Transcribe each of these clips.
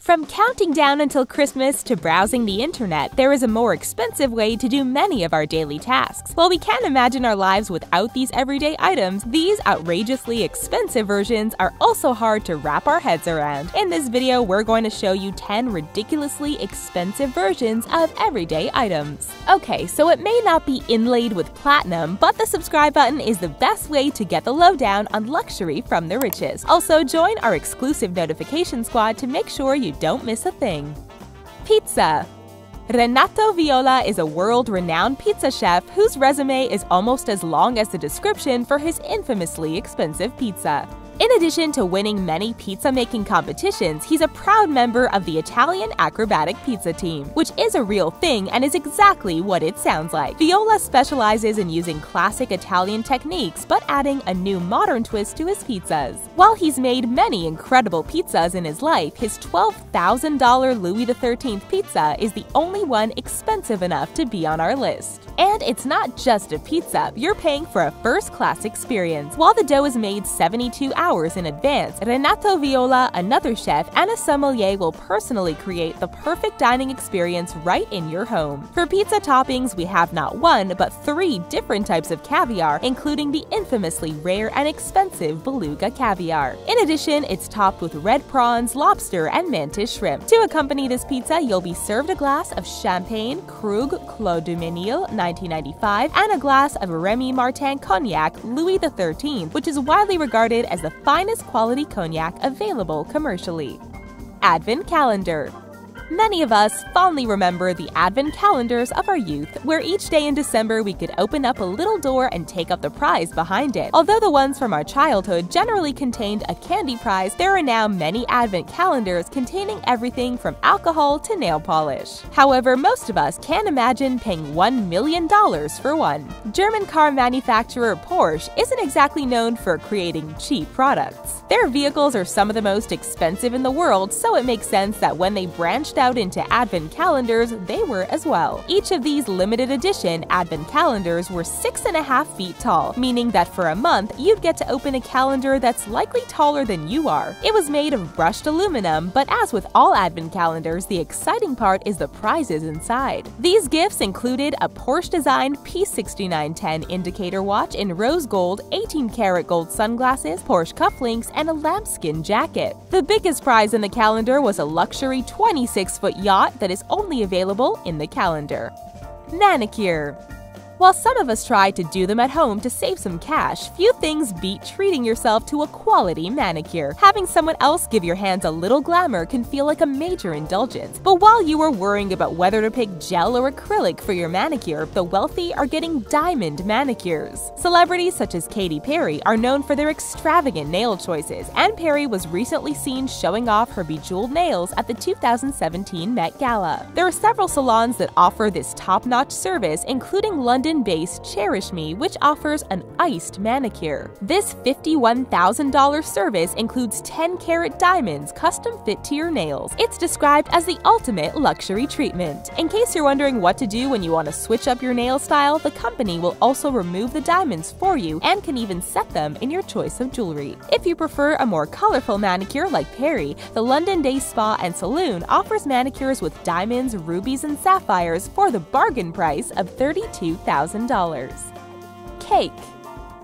From counting down until Christmas to browsing the internet, there is a more expensive way to do many of our daily tasks. While we can't imagine our lives without these everyday items, these outrageously expensive versions are also hard to wrap our heads around. In this video, we're going to show you 10 ridiculously expensive versions of everyday items. Okay, so it may not be inlaid with platinum, but the subscribe button is the best way to get the lowdown on luxury from the richest. Also, join our exclusive notification squad to make sure you don't miss a thing. Pizza. Renato Viola is a world-renowned pizza chef whose resume is almost as long as the description for his infamously expensive pizza. In addition to winning many pizza-making competitions, he's a proud member of the Italian acrobatic pizza team, which is a real thing and is exactly what it sounds like. Viola specializes in using classic Italian techniques but adding a new modern twist to his pizzas. While he's made many incredible pizzas in his life, his $12,000 Louis XIII pizza is the only one expensive enough to be on our list. And it's not just a pizza, you're paying for a first-class experience. While the dough is made 72 hours in advance, Renato Viola, another chef, and a sommelier will personally create the perfect dining experience right in your home. For pizza toppings, we have not one, but 3 different types of caviar, including the infamously rare and expensive beluga caviar. In addition, it's topped with red prawns, lobster, and mantis shrimp. To accompany this pizza, you'll be served a glass of Champagne Krug Clos du Menil 1995 and a glass of Remy Martin Cognac Louis XIII, which is widely regarded as the finest quality cognac available commercially. Advent calendar. Many of us fondly remember the advent calendars of our youth, where each day in December we could open up a little door and take up the prize behind it. Although the ones from our childhood generally contained a candy prize, there are now many advent calendars containing everything from alcohol to nail polish. However, most of us can't imagine paying $1 million for one. German car manufacturer Porsche isn't exactly known for creating cheap products. Their vehicles are some of the most expensive in the world, so it makes sense that when they branched out into advent calendars, they were as well. Each of these limited edition advent calendars were 6.5 feet tall, meaning that for a month, you'd get to open a calendar that's likely taller than you are. It was made of brushed aluminum, but as with all advent calendars, the exciting part is the prizes inside. These gifts included a Porsche-designed P6910 indicator watch in rose gold, 18-karat gold sunglasses, Porsche cufflinks, and a lambskin jacket. The biggest prize in the calendar was a luxury 26-foot yacht that is only available in the calendar. Manicure. While some of us try to do them at home to save some cash, few things beat treating yourself to a quality manicure. Having someone else give your hands a little glamour can feel like a major indulgence. But while you are worrying about whether to pick gel or acrylic for your manicure, the wealthy are getting diamond manicures. Celebrities such as Katy Perry are known for their extravagant nail choices, and Perry was recently seen showing off her bejeweled nails at the 2017 Met Gala. There are several salons that offer this top-notch service, including London-based Cherish Me, which offers an iced manicure. This $51,000 service includes 10-karat diamonds custom fit to your nails. It's described as the ultimate luxury treatment. In case you're wondering what to do when you want to switch up your nail style, the company will also remove the diamonds for you and can even set them in your choice of jewelry. If you prefer a more colorful manicure like Perry, the London Day Spa and Saloon offers manicures with diamonds, rubies, and sapphires for the bargain price of $32,000. Cake.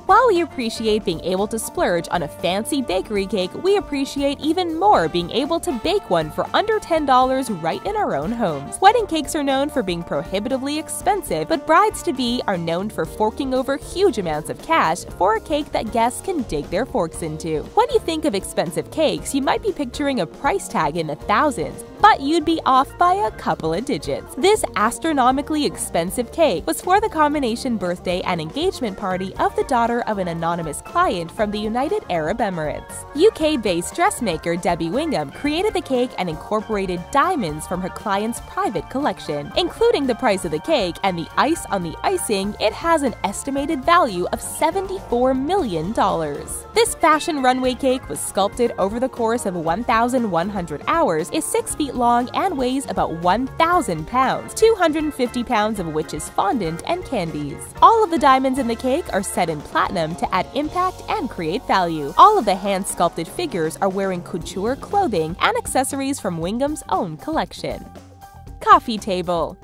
While we appreciate being able to splurge on a fancy bakery cake, we appreciate even more being able to bake one for under $10 right in our own homes. Wedding cakes are known for being prohibitively expensive, but brides-to-be are known for forking over huge amounts of cash for a cake that guests can dig their forks into. When you think of expensive cakes, you might be picturing a price tag in the thousands, but you'd be off by a couple of digits. This astronomically expensive cake was for the combination birthday and engagement party of the daughter of an anonymous client from the United Arab Emirates. UK-based dressmaker Debbie Wingham created the cake and incorporated diamonds from her client's private collection. Including the price of the cake and the ice on the icing, it has an estimated value of $74 million. This fashion runway cake was sculpted over the course of 1,100 hours, is 6 feet feet long and weighs about 1,000 pounds, 250 pounds of which is fondant and candies. All of the diamonds in the cake are set in platinum to add impact and create value. All of the hand-sculpted figures are wearing couture clothing and accessories from Wingham's own collection. Coffee table.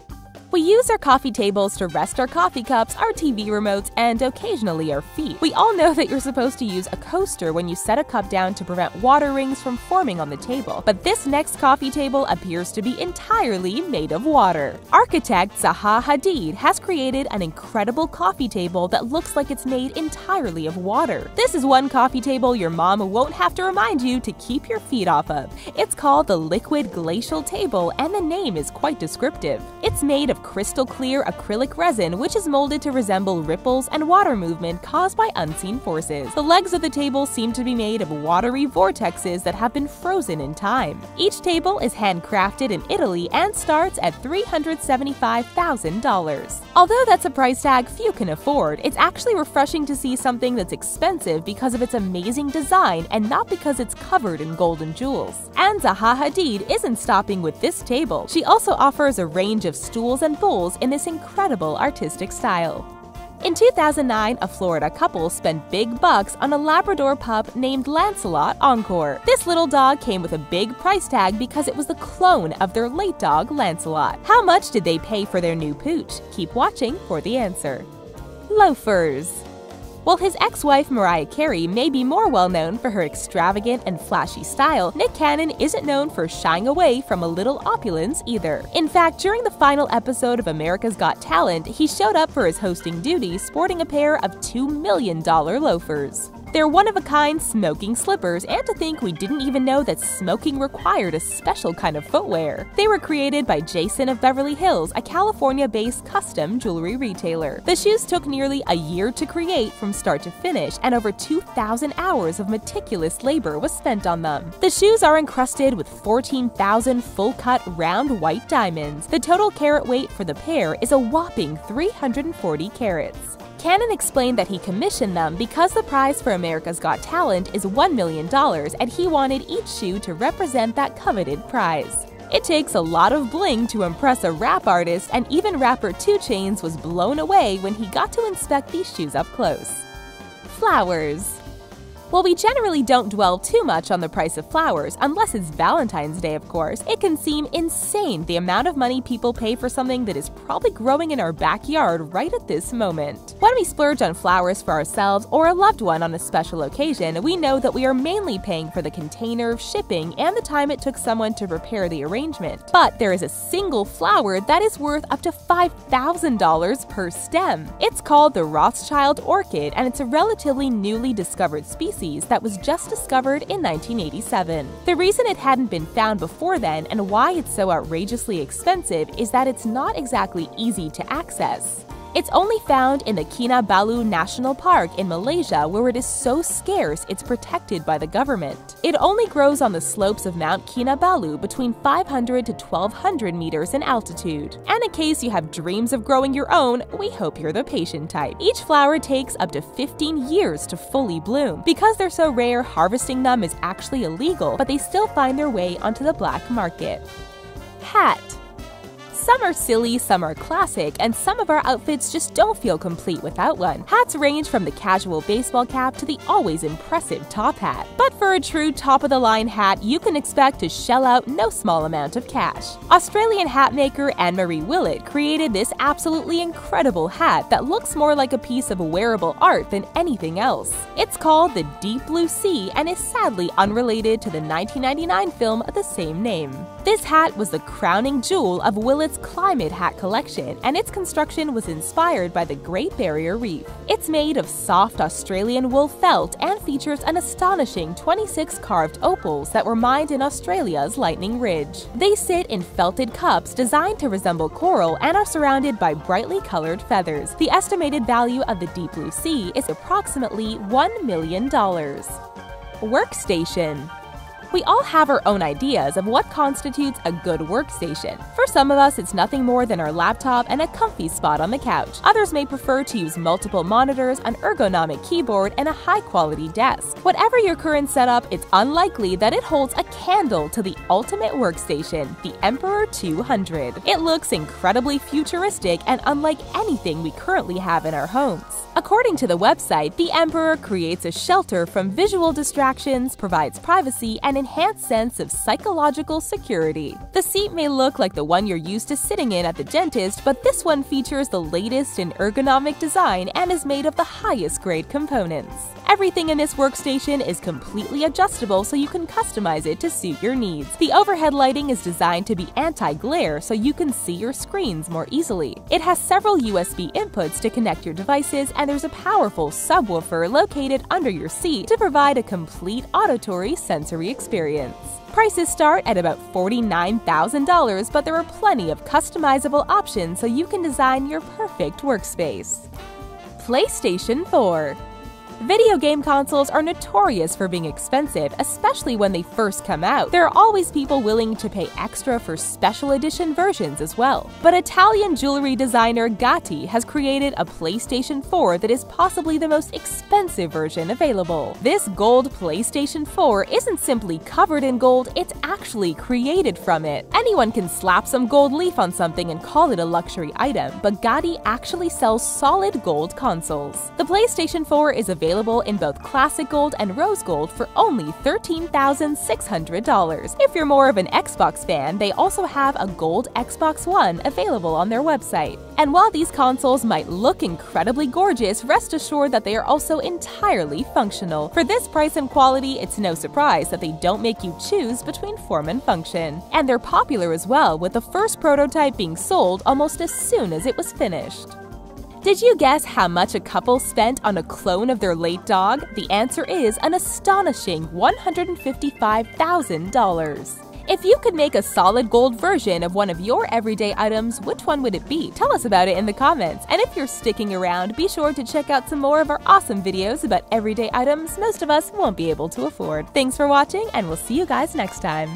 We use our coffee tables to rest our coffee cups, our TV remotes, and occasionally our feet. We all know that you're supposed to use a coaster when you set a cup down to prevent water rings from forming on the table, but this next coffee table appears to be entirely made of water. Architect Zaha Hadid has created an incredible coffee table that looks like it's made entirely of water. This is one coffee table your mom won't have to remind you to keep your feet off of. It's called the Liquid Glacial Table, and the name is quite descriptive. It's made of crystal clear acrylic resin, which is molded to resemble ripples and water movement caused by unseen forces. The legs of the table seem to be made of watery vortexes that have been frozen in time. Each table is handcrafted in Italy and starts at $375,000. Although that's a price tag few can afford, it's actually refreshing to see something that's expensive because of its amazing design and not because it's covered in gold and jewels. And Zaha Hadid isn't stopping with this table. She also offers a range of stools and bowls in this incredible artistic style. In 2009, a Florida couple spent big bucks on a Labrador pup named Lancelot Encore. This little dog came with a big price tag because it was the clone of their late dog, Lancelot. How much did they pay for their new pooch? Keep watching for the answer. Loafers. While his ex-wife Mariah Carey may be more well-known for her extravagant and flashy style, Nick Cannon isn't known for shying away from a little opulence either. In fact, during the final episode of America's Got Talent, he showed up for his hosting duties sporting a pair of $2 million loafers. They're one-of-a-kind smoking slippers, and to think we didn't even know that smoking required a special kind of footwear. They were created by Jason of Beverly Hills, a California-based custom jewelry retailer. The shoes took nearly a year to create from start to finish, and over 2,000 hours of meticulous labor was spent on them. The shoes are encrusted with 14,000 full-cut round white diamonds. The total carat weight for the pair is a whopping 340 carats. Cannon explained that he commissioned them because the prize for America's Got Talent is $1 million and he wanted each shoe to represent that coveted prize. It takes a lot of bling to impress a rap artist, and even rapper 2 Chainz was blown away when he got to inspect these shoes up close. Flowers. While we generally don't dwell too much on the price of flowers, unless it's Valentine's Day of course, it can seem insane the amount of money people pay for something that is probably growing in our backyard right at this moment. When we splurge on flowers for ourselves or a loved one on a special occasion, we know that we are mainly paying for the container, shipping, and the time it took someone to prepare the arrangement. But there is a single flower that is worth up to $5,000 per stem. It's called the Rothschild orchid, and it's a relatively newly discovered species that was just discovered in 1987. The reason it hadn't been found before then and why it's so outrageously expensive is that it's not exactly easy to access. It's only found in the Kinabalu National Park in Malaysia, where it is so scarce it's protected by the government. It only grows on the slopes of Mount Kinabalu between 500 to 1,200 meters in altitude. And in case you have dreams of growing your own, we hope you're the patient type. Each flower takes up to 15 years to fully bloom. Because they're so rare, harvesting them is actually illegal, but they still find their way onto the black market. Hat. Some are silly, some are classic, and some of our outfits just don't feel complete without one. Hats range from the casual baseball cap to the always impressive top hat. But for a true top-of-the-line hat, you can expect to shell out no small amount of cash. Australian hat maker Anne-Marie Willett created this absolutely incredible hat that looks more like a piece of wearable art than anything else. It's called the Deep Blue Sea and is sadly unrelated to the 1999 film of the same name. This hat was the crowning jewel of Willett's climate hat collection, and its construction was inspired by the Great Barrier Reef. It's made of soft Australian wool felt and features an astonishing 26 carved opals that were mined in Australia's Lightning Ridge. They sit in felted cups designed to resemble coral and are surrounded by brightly colored feathers. The estimated value of the Deep Blue Sea is approximately $1 million. Workstation. We all have our own ideas of what constitutes a good workstation. For some of us, it's nothing more than our laptop and a comfy spot on the couch. Others may prefer to use multiple monitors, an ergonomic keyboard, and a high-quality desk. Whatever your current setup, it's unlikely that it holds a candle to the ultimate workstation, the Emperor 200. It looks incredibly futuristic and unlike anything we currently have in our homes. According to the website, the Emperor creates a shelter from visual distractions, provides privacy, and enhanced sense of psychological security. The seat may look like the one you're used to sitting in at the dentist, but this one features the latest in ergonomic design and is made of the highest grade components. Everything in this workstation is completely adjustable so you can customize it to suit your needs. The overhead lighting is designed to be anti-glare so you can see your screens more easily. It has several USB inputs to connect your devices, and there's a powerful subwoofer located under your seat to provide a complete auditory sensory experience. Prices start at about $49,000, but there are plenty of customizable options so you can design your perfect workspace. PlayStation 4. Video game consoles are notorious for being expensive, especially when they first come out. There are always people willing to pay extra for special edition versions as well. But Italian jewelry designer Katy has created a PlayStation 4 that is possibly the most expensive version available. This gold PlayStation 4 isn't simply covered in gold, it's actually created from it. Anyone can slap some gold leaf on something and call it a luxury item, but Katy actually sells solid gold consoles. The PlayStation 4 is available in both classic gold and rose gold for only $13,600. If you're more of an Xbox fan, they also have a gold Xbox One available on their website. And while these consoles might look incredibly gorgeous, rest assured that they are also entirely functional. For this price and quality, it's no surprise that they don't make you choose between form and function. And they're popular as well, with the first prototype being sold almost as soon as it was finished. Did you guess how much a couple spent on a clone of their late dog? The answer is an astonishing $155,000. If you could make a solid gold version of one of your everyday items, which one would it be? Tell us about it in the comments. And if you're sticking around, be sure to check out some more of our awesome videos about everyday items most of us won't be able to afford. Thanks for watching, and we'll see you guys next time.